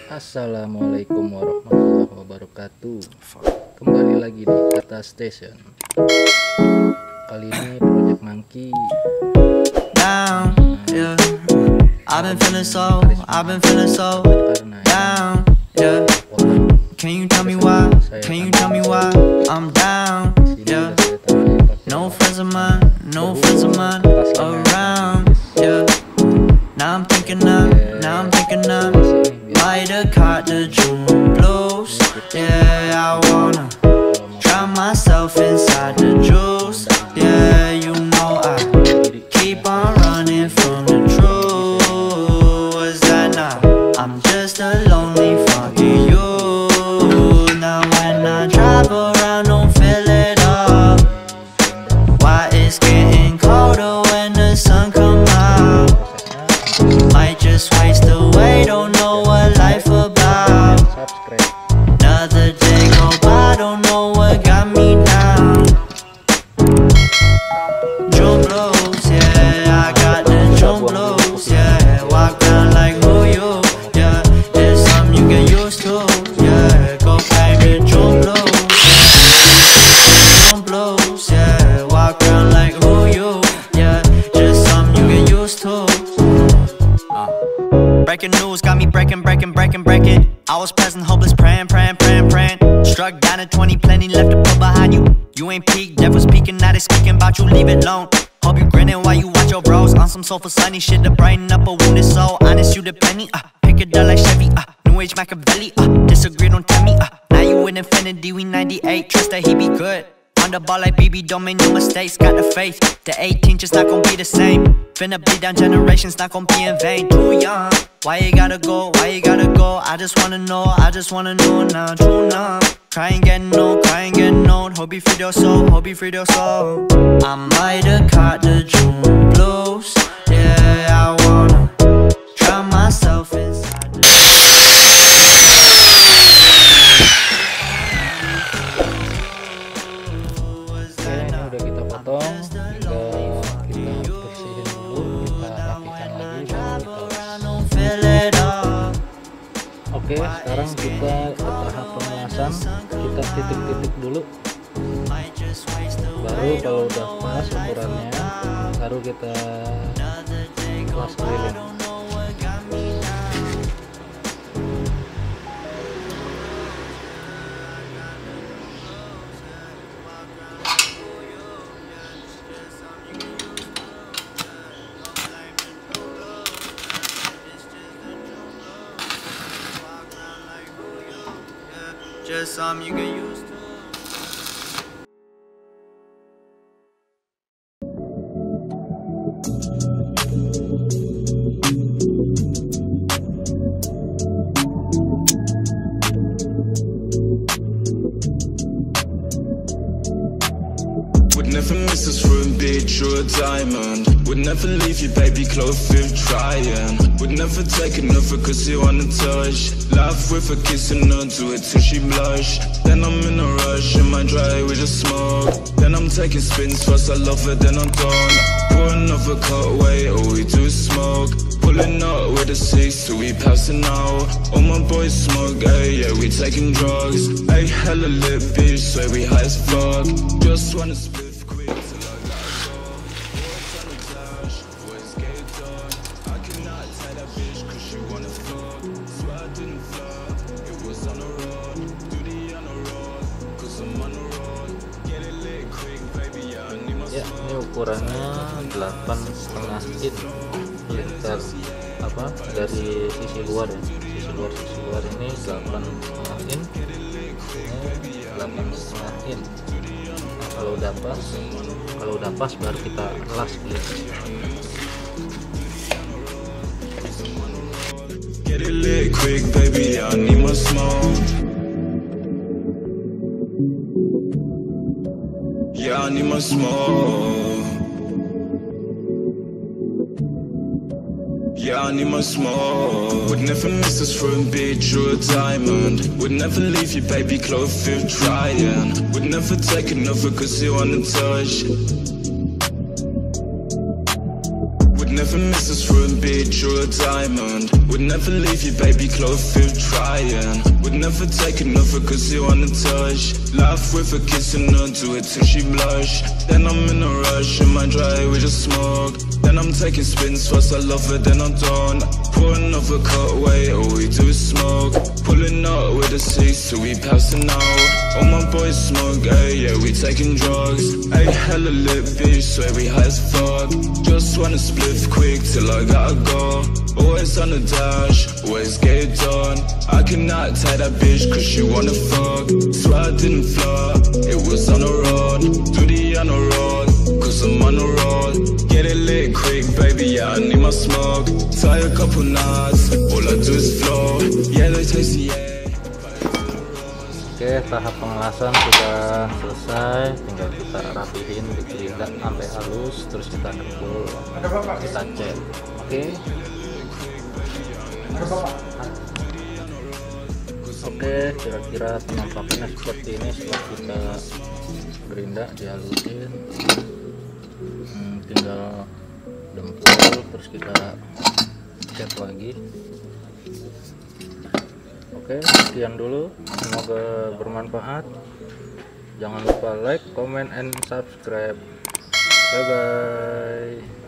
Assalamualaikum warahmatullahi wabarakatuh. Kembali lagi di Kata Station. Kali ini Project Monkey. Down, yeah. I've been feeling so down, yeah. Can you tell me why? Can you tell me why I'm down, yeah. No friends of mine around, yeah. Now I'm thinking I'm might have caught the June blues. Yeah, I wanna drown myself inside the juice. Yeah, you know I keep on running from the truth. Was that now? I'm just a lonely fucking you. Now when I drive around, don't feel it up. Why it's getting colder when the sun come out? Might just waste away, don't know what life about. Another day go by, don't know what got me down. June blues, yeah, I got the June blues, yeah. Walk around like who you, yeah. It's something you get used to, yeah. Go back to June blues, June blues, yeah. Walk around like who you, yeah. Just something you get used to. Breaking news got me breaking. I was present, hopeless, praying. Struck down at 20, plenty left to put behind you. You ain't peaked, devil's speaking, now they speaking about you, leave it alone. Hope you grinning while you watch your bros on some soulful sunny shit to brighten up a wounded soul. Honest, you the penny, pick it up like Chevy, New Age Machiavelli, disagree, don't tell me, now you in infinity, we 98, trust that he be good. On the ball like BB, don't make no mistakes, got the faith. The 18 just not gon' be the same. Finna bleed down generations, not gon' be in vain. Too young, why you gotta go, I just wanna know now, true now. Cry and get old, hope you freed your soul, I might have caught the June blues. Yeah, I wanna drown myself inside the Udah kita potong, tinggal kita bersihin dulu, kita rapikan lagi, baru kita Oke, sekarang kita ke tahap pengelasan. Kita titik-titik dulu, baru kalau udah pas ukurannya, baru kita kelas keliling. Just something you get used to. Would never miss this room, bitch, you're a diamond. Would never leave you, baby, close if trying. Would never take another cause you wanna touch. Laugh with a kiss and not do it till she blush. Then I'm in a rush, in my dry with a smoke. Then I'm taking spins, first I love her, then I'm done. Pour another cut away, all we do is smoke. Pulling up with a 6 till we passing out. All my boys smoke, ay, yeah, we taking drugs. Ay, hella lit, bitch, swear we high as fuck. Just wanna split quick till I got go. Boys on the dash, boys get done. I cannot tell that bitch cause she wanna fuck. Swear I didn't fuck, it was on the road. Duty on the road, cause I'm on the road. Get it lit quick, baby, yeah, I need my Ya, ini ukurannya 8,5 in lingkar apa dari sisi luar ya, sisi luar ini 8,5 in, ini 8,5 in. Nah, kalau udah pas baru kita las gitu. Get it lit quick, baby, I need my smoke. Yeah, I need my smoke. Yeah, I need my smoke. Would never miss this room, bitch, you're a diamond. Would never leave you, baby, close if trying. Would never take another cause you wanna touch. Would never miss this room, bitch, bitch, you're a diamond. Would never leave you, baby, Cloverfield trying. Would never take another cause you wanna touch. Laugh with a kiss and not do it till she blush. Then I'm in a rush, in my dry we just smoke. Then I'm taking spins, first I love her, then I don't. Pour another cut away, all we do is smoke. Pulling out with the seats till we passing out. All my boys smoke, ayy, yeah, we taking drugs. Ayy, hella lit bitch, swear we high as fuck. Just wanna split quick till I gotta go. Always on the dash, always get it done. I cannot tie that bitch cause she wanna fuck. Swear I didn't flirt, it was on the road. Do the on the road, cause I'm on the road. Get it lit quick baby, yeah I need my smoke. Tie a couple knots, all I do is flow. Yeah they taste the air. Oke, tahap pengelasan sudah selesai, tinggal kita rapihin, digerindak sampai halus, terus kita dengkul, kita cat. Oke, kira-kira penampakannya seperti ini setelah kita gerindak, dihalusin. Tinggal dempul, terus kita cat lagi. Oke, sekian dulu, semoga bermanfaat. Jangan lupa like, comment, and subscribe. Bye bye.